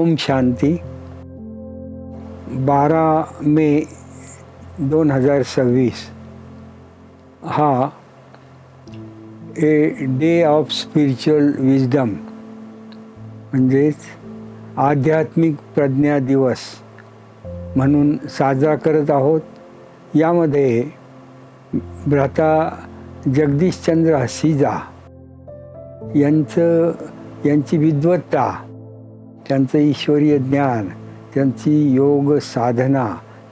ओम शांती. 12 मे 2026 हा a day of spiritual wisdom म्हणजेच आध्यात्मिक प्रज्ञा दिवस म्हणून साजरा करत आहोत. यामध्ये भ्राता जगदीशचंद्र हसीजा यांची विद्वत्ता, त्यांचं ईश्वरीय ज्ञान, त्यांची योग साधना,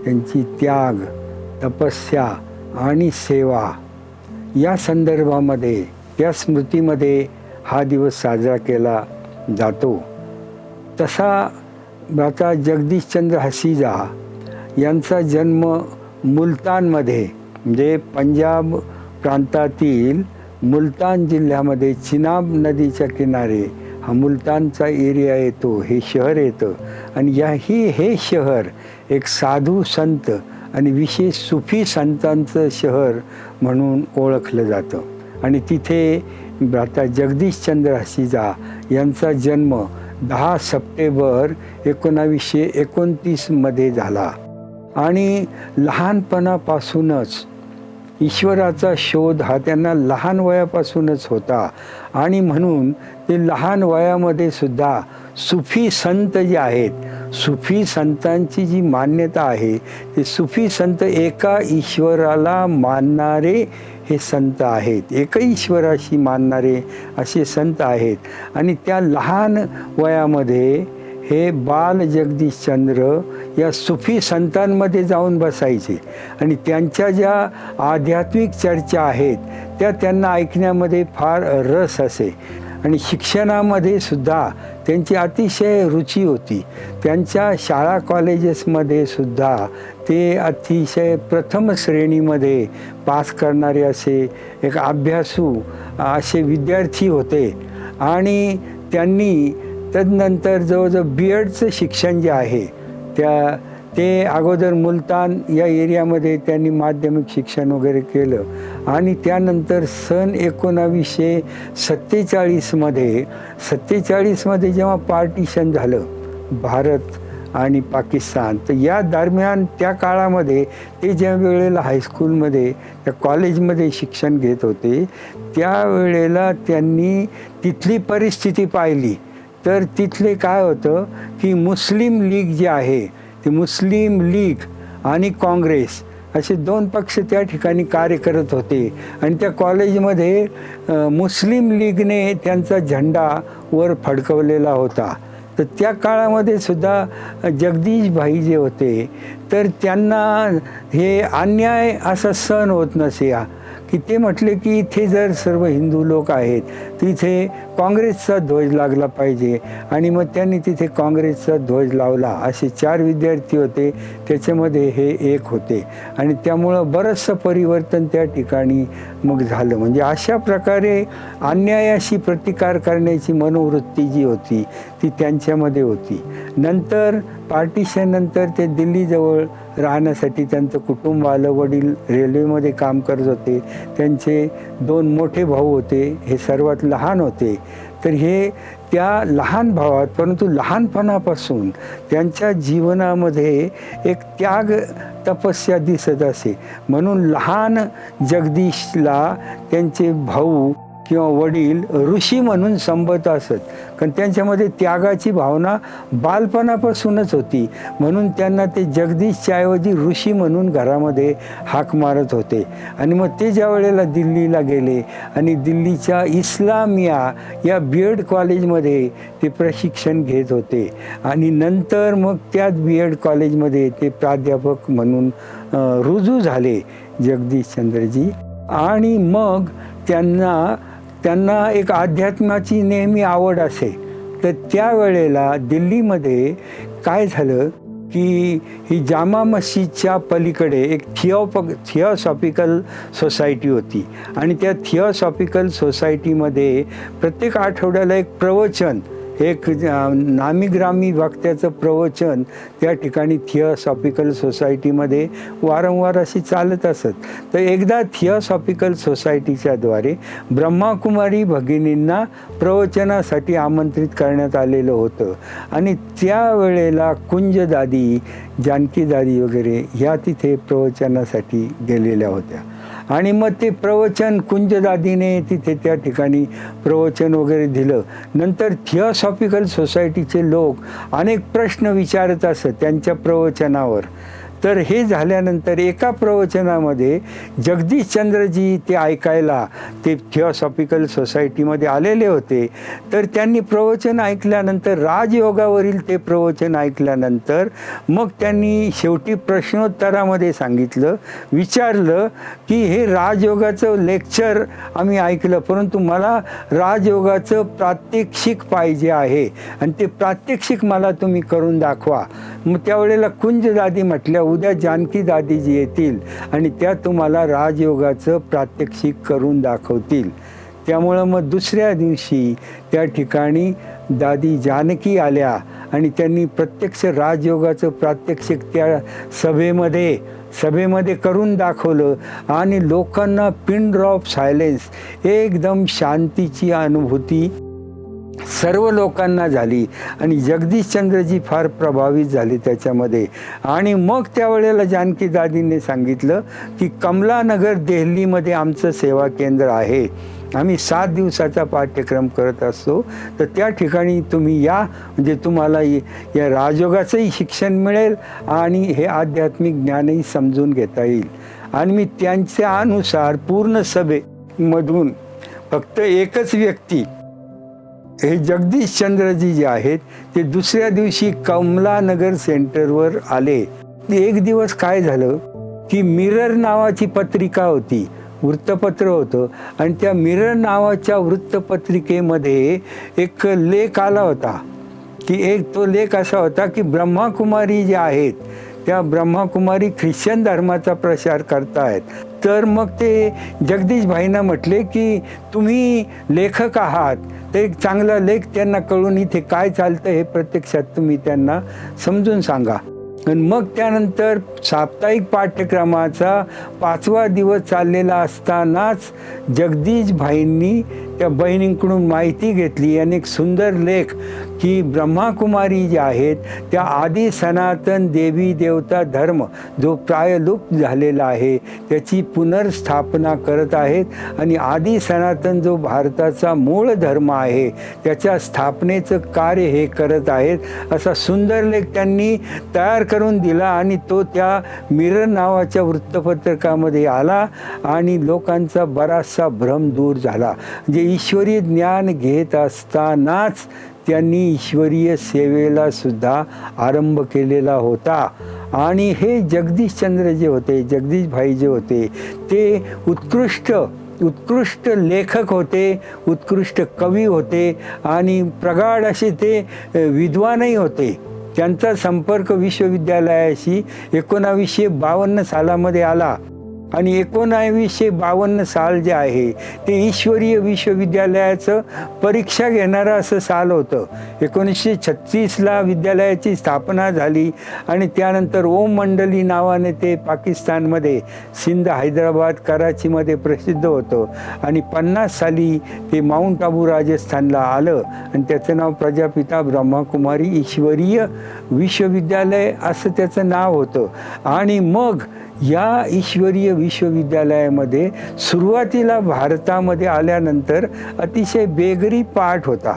त्यांची त्याग, तपस्या आणि सेवा या संदर्भामध्ये, या स्मृतीमध्ये हा दिवस साजरा केला जातो. तसा भ्राता जगदीशचंद्र हसीजा यांचा जन्म मुलतानमध्ये म्हणजे पंजाब प्रांतातील मुलतान जिल्ह्यामध्ये चिनाब नदीच्या किनारे हा मुलतानचा एरिया येतो, हे शहर येतं. आणि हे शहर एक साधू संत आणि विशेष सुफी संतांचं शहर म्हणून ओळखलं जातं. आणि तिथे भ्राता जगदीशचंद्र हसीजा यांचा जन्म 10 सप्टेंबर 1929 मध्ये झाला. आणि लहानपणापासूनच ईश्वराचा शोध हा त्यांना लहान वयापासूनच होता. आणि म्हणून ते लहान वयामध्ये सुद्धा सुफी संत जे आहेत, सुफी संतांची जी मान्यता आहे, ते सुफी संत एका ईश्वराला मानणारे हे संत आहेत, एक ईश्वराशी मानणारे असे संत आहेत. आणि त्या लहान वयामध्ये हे बाल जगदीशचंद्र या सुफी संतांमध्ये जाऊन बसायचे आणि त्यांच्या ज्या आध्यात्मिक चर्चा आहेत त्या त्यांना ऐकण्यामध्ये फार रस असे. आणि शिक्षणामध्ये सुद्धा त्यांची अतिशय रुची होती. त्यांच्या शाळा कॉलेजेसमध्ये सुद्धा ते अतिशय प्रथम श्रेणीमध्ये पास करणारे असे एक अभ्यासू असे विद्यार्थी होते. आणि त्यांनी तदनंतर जवळजवळ BEdचं शिक्षण जे आहे ते अगोदर मुलतान या एरियामध्ये त्यांनी माध्यमिक शिक्षण वगैरे केलं. आणि त्यानंतर सन 1947मध्ये जेव्हा पार्टिशन झालं भारत आणि पाकिस्तान, तर या दरम्यान त्या काळामध्ये ते ज्या वेळेला हायस्कूलमध्ये त्या कॉलेजमध्ये शिक्षण घेत होते त्यावेळेला त्यांनी तिथली परिस्थिती पाहिली. तर तिथले काय होतं की मुस्लिम लीग जे आहे ते मुस्लिम लीग आणि काँग्रेस असे 2 पक्ष त्या ठिकाणी कार्य करत होते. आणि त्या कॉलेजमध्ये मुस्लिम लीगने त्यांचा झेंडा वर फडकवलेला होता. तर त्या काळामध्ये सुद्धा जगदीश भाई जे होते तर त्यांना हे अन्याय असा सहन होत नसे की ते म्हटले की इथे जर सर्व हिंदू लोक आहेत तिथे काँग्रेसचा ध्वज लागला पाहिजे. आणि मग त्यांनी तिथे काँग्रेसचा ध्वज लावला. असे 4 विद्यार्थी होते, त्याच्यामध्ये हे एक होते. आणि त्यामुळं बरंचसं परिवर्तन त्या ठिकाणी मग झालं. म्हणजे अशा प्रकारे अन्यायाशी प्रतिकार करण्याची मनोवृत्ती जी होती ती त्यांच्यामध्ये होती. नंतर पार्टिशननंतर ते दिल्लीजवळ राहण्यासाठी त्यांचं कुटुंब आलं. वडील रेल्वेमध्ये काम करत होते. त्यांचे 2 मोठे भाऊ होते, हे सर्वात लहान होते. तर हे त्या लहान भावात, परंतु लहानपणापासून त्यांच्या जीवनामध्ये एक त्याग तपस्या दिसत असे. म्हणून लहान जगदीशला त्यांचे भाऊ किंवा वडील ऋषी म्हणून संबोधत असत. कारण त्यांच्यामध्ये त्यागाची भावना बालपणापासूनच होती. म्हणून त्यांना ते जगदीशच्या ऐवजी ऋषी म्हणून घरामध्ये हाक मारत होते. आणि मग ते ज्या वेळेला दिल्लीला गेले आणि दिल्लीच्या इस्लामिया या BEd कॉलेजमध्ये ते प्रशिक्षण घेत होते. आणि नंतर मग त्याच BEd कॉलेजमध्ये ते प्राध्यापक म्हणून रुजू झाले जगदीशचंद्रजी. आणि मग त्यांना एक अध्यात्माची नेहमी आवड असे. तर त्यावेळेला दिल्लीमध्ये काय झालं की ही जामा मस्जिदच्या पलीकडे एक थिओसॉफिकल सोसायटी होती. आणि त्या थिओसॉफिकल सोसायटीमध्ये प्रत्येक आठवड्याला एक प्रवचन एक नामीग्रामी वक्त्याचं प्रवचन त्या ठिकाणी थिओसॉफिकल सोसायटीमध्ये वारंवार अशी चालत असत. तर एकदा थिओसॉफिकल सोसायटीच्या द्वारे ब्रह्माकुमारी भगिनींना प्रवचनासाठी आमंत्रित करण्यात आलेलं होतं आणि त्यावेळेला कुंजदादी, जानकीदादी वगैरे ह्या तिथे प्रवचनासाठी गेलेल्या होत्या. आणि मग ते प्रवचन कुंजदादीने तिथे त्या ठिकाणी प्रवचन वगैरे दिलं. नंतर थिओसॉफिकल सोसायटीचे लोक अनेक प्रश्न विचारत असत त्यांच्या प्रवचनावर. तर हे झाल्यानंतर एका प्रवचनामध्ये जगदीशचंद्रजी ते ऐकायला ते थिओसॉफिकल सोसायटीमध्ये आलेले होते. तर त्यांनी प्रवचन ऐकल्यानंतर, राजयोगावरील ते प्रवचन ऐकल्यानंतर मग त्यांनी शेवटी प्रश्नोत्तरामध्ये विचारलं की हे राजयोगाचं लेक्चर आम्ही ऐकलं, परंतु मला राजयोगाचं प्रात्यक्षिक पाहिजे आहे आणि ते प्रात्यक्षिक मला तुम्ही करून दाखवा. मग त्यावेळेला कुंजदादी म्हटल्या, उद्या जानकी दादीजी येतील आणि त्या तुम्हाला राजयोगाचं प्रात्यक्षिक करून दाखवतील. त्यामुळं मग दुसऱ्या दिवशी त्या ठिकाणी दादी जानकी आल्या आणि त्यांनी प्रत्यक्ष राजयोगाचं प्रात्यक्षिक त्या सभेमध्ये करून दाखवलं आणि लोकांना पिन ड्रॉप सायलेन्स, एकदम शांतीची अनुभूती सर्व लोकांना झाली आणि जगदीशचंद्रजी फार प्रभावित झाले त्याच्यामध्ये. आणि मग त्यावेळेला जानकी दादींनी सांगितलं की कमलानगर दिल्लीमध्ये आमचं सेवा केंद्र आहे, आम्ही 7 दिवसाचा पाठ्यक्रम करत असतो, तर त्या ठिकाणी तुम्ही या, म्हणजे तुम्हाला या राजयोगाचंही शिक्षण मिळेल आणि हे आध्यात्मिक ज्ञानही समजून घेता येईल. आणि मी त्यांच्या अनुसार पूर्ण सभेमधून फक्त एकच व्यक्ती, हे जगदीशचंद्रजी जे आहेत ते दुसऱ्या दिवशी कमलानगर सेंटरवर आले. एक दिवस काय झालं की मिरर नावाची पत्रिका होती, वृत्तपत्र होतं, आणि त्या मिरर नावाच्या वृत्तपत्रिकेमध्ये एक लेख आला होता की तो लेख असा होता की ब्रह्माकुमारी जे आहेत त्या ब्रह्माकुमारी ख्रिश्चन धर्माचा प्रसार करतायत. तर मग ते जगदीश भाईंना म्हटले की तुम्ही लेखक आहात, तर एक चांगला लेख त्यांना कळून इथे काय चालतं हे प्रत्यक्षात तुम्ही त्यांना समजून सांगा. आणि मग त्यानंतर साप्ताहिक पाठ्यक्रमाचा 5वा दिवस चाललेला असतानाच जगदीश भाईंनी त्या बहिणींकडून माहिती घेतली, अनेक सुंदर लेख, की ब्रह्माकुमारी ज्या आहेत त्या आदी सनातन देवी देवता धर्म जो प्रायलुप्त झालेला आहे त्याची पुनर्स्थापना करत आहेत आणि आदी सनातन जो भारताचा मूळ धर्म आहे त्याच्या स्थापनेचं कार्य हे करत आहेत. असा सुंदर लेख त्यांनी तयार करून दिला आणि तो त्या मिरर नावाच्या वृत्तपत्रकामध्ये आला आणि लोकांचा बराचसा भ्रम दूर झाला. जे ईश्वरी ज्ञान घेत असतानाच त्यांनी ईश्वरीय सेवेला सुद्धा आरंभ केलेला होता. आणि हे जगदीशचंद्र जे होते, जगदीश भाई जे होते, ते उत्कृष्ट लेखक होते, उत्कृष्ट कवी होते आणि प्रगाढ असे ते विद्वानही होते. त्यांचा संपर्क विश्वविद्यालयाशी 1952 सालामध्ये आला आणि 1952 साल जे आहे ते ईश्वरीय विश्वविद्यालयाचं परीक्षा घेणारं असं साल होतं. 1936ला विद्यालयाची स्थापना झाली आणि त्यानंतर ओम मंडली नावाने ते पाकिस्तानमध्ये सिंध, हैदराबाद, कराचीमध्ये प्रसिद्ध होतं आणि 50 साली ते माउंट आबू राजस्थानला आलं आणि त्याचं नाव प्रजापिता ब्रह्माकुमारी ईश्वरीय विश्वविद्यालय असं त्याचं नाव होतं. आणि मग या ईश्वरीय विश्वविद्यालयामध्ये सुरुवातीला भारतामध्ये आल्यानंतर अतिशय बेगरी पाठ होता.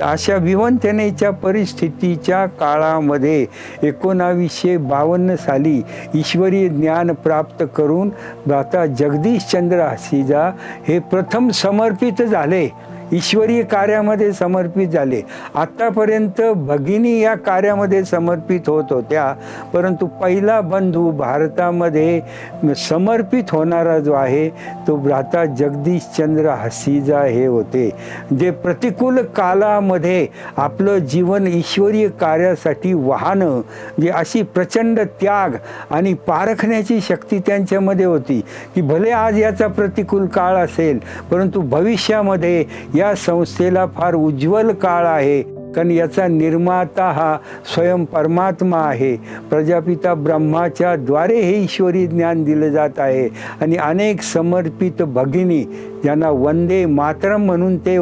अशा विवंचनेच्या परिस्थितीच्या काळामध्ये 1952 साली ईश्वरीय ज्ञान प्राप्त करून आता जगदीशचंद्र हसीजा हे प्रथम समर्पित झाले, ईश्वरीय कार्यामध्ये समर्पित झाले. आत्तापर्यंत भगिनी या कार्यामध्ये समर्पित होत होत्या, परंतु पहिला बंधू भारतामध्ये समर्पित होणारा जो आहे तो भ्राता जगदीशचंद्र हसीजा हे होते, जे प्रतिकूल काळामध्ये आपलं जीवन ईश्वरीय कार्यासाठी वाहणं, जे अशी प्रचंड त्याग आणि पारखण्याची शक्ती त्यांच्यामध्ये होती की भले आज याचा प्रतिकूल काळ असेल परंतु भविष्यामध्ये या संस्थेला फार उज्ज्वल काळ आहे कारण याचा निर्माता हा स्वयं परमात्मा आहे. प्रजापिता ब्रह्माच्या द्वारे हे ईश्वरी ज्ञान दिलं जात आहे. आणि अनेक समर्पित भगिनी ज्यांना वंदे मातरम म्हणून ते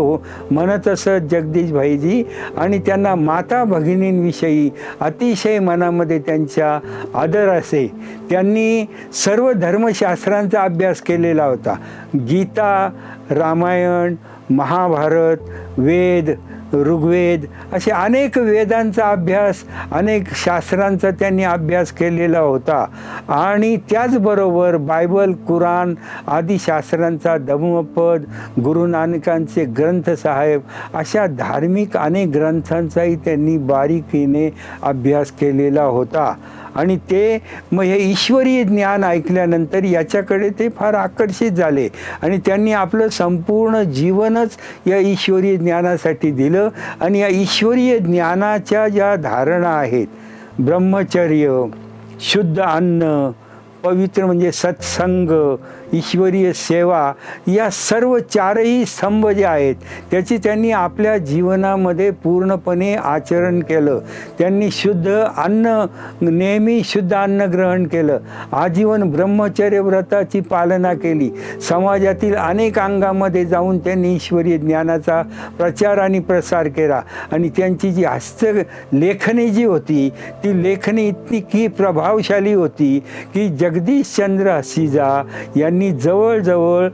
म्हणत असत जगदीश भाईजी, आणि त्यांना माता भगिनींविषयी अतिशय मनामध्ये त्यांच्या आदर असे. त्यांनी सर्व धर्मशास्त्रांचा अभ्यास केलेला होता. गीता, रामायण, महाभारत, वेद, ऋग्वेद असे अनेक वेदांचा अभ्यास, अनेक शास्त्रांचा त्यांनी अभ्यास केलेला होता. आणि त्याचबरोबर बायबल, कुराण आदी शास्त्रांचा, धम्मपद, गुरु नानकांचे ग्रंथ साहेब अशा धार्मिक अनेक ग्रंथांचाही त्यांनी बारीकीने अभ्यास केलेला होता. आणि ते मग हे ईश्वरीय ज्ञान ऐकल्यानंतर याच्याकडे ते फार आकर्षित झाले आणि त्यांनी आपलं संपूर्ण जीवनच या ईश्वरीय ज्ञानासाठी दिलं. आणि या ईश्वरीय ज्ञानाच्या ज्या धारणा आहेत, ब्रह्मचर्य, शुद्ध अन्न, पवित्र म्हणजे सत्संग, ईश्वरीय सेवा, या सर्व चारही स्तंभ जे आहेत त्याची त्यांनी आपल्या जीवनामध्ये पूर्णपणे आचरण केलं. त्यांनी शुद्ध अन्न, नेहमी शुद्ध अन्न ग्रहण केलं. आजीवन ब्रह्मचर्य व्रताची पालना केली. समाजातील अनेक अंगामध्ये जाऊन त्यांनी ईश्वरीय ज्ञानाचा प्रचार आणि प्रसार केला. आणि त्यांची जी हस्तलेखनी जी होती ती लेखनी इतकी प्रभावशाली होती की जगदीशचंद्र हसीजा यांनी जवळजवळ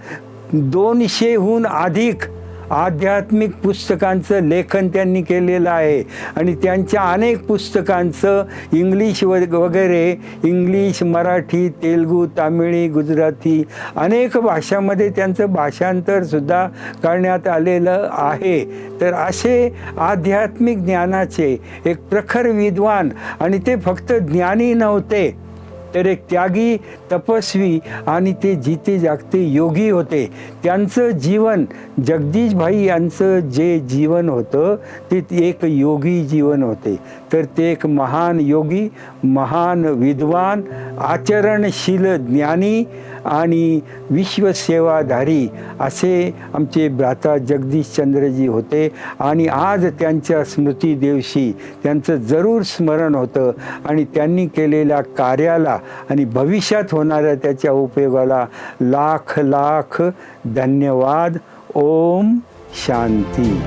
200हून अधिक आध्यात्मिक पुस्तकांचं लेखन त्यांनी केलेलं आहे. आणि त्यांच्या अनेक पुस्तकांचं इंग्लिश वगैरे इंग्लिश, मराठी, तेलुगू, तामिळी, गुजराती अनेक भाषांमध्ये त्यांचं भाषांतरसुद्धा करण्यात आलेलं आहे. तर असे आध्यात्मिक ज्ञानाचे एक प्रखर विद्वान, आणि ते फक्त ज्ञानी नव्हते तर एक त्यागी, तपस्वी आणि ते जिते जागते योगी होते. त्यांचं जीवन, जगदीश भाई यांचं जे जीवन होतं ते एक योगी जीवन होते. तर ते एक महान योगी, महान विद्वान, आचरणशील ज्ञानी आणि विश्वसेवाधारी असे आमचे भ्राता जगदीशचंद्रजी होते. आणि आज त्यांच्या स्मृती दिवशी त्यांचं जरूर स्मरण होतं आणि त्यांनी केलेल्या कार्याला आणि भविष्यात होणाऱ्या त्याच्या उपयोगाला लाख लाख धन्यवाद. ओम शांती.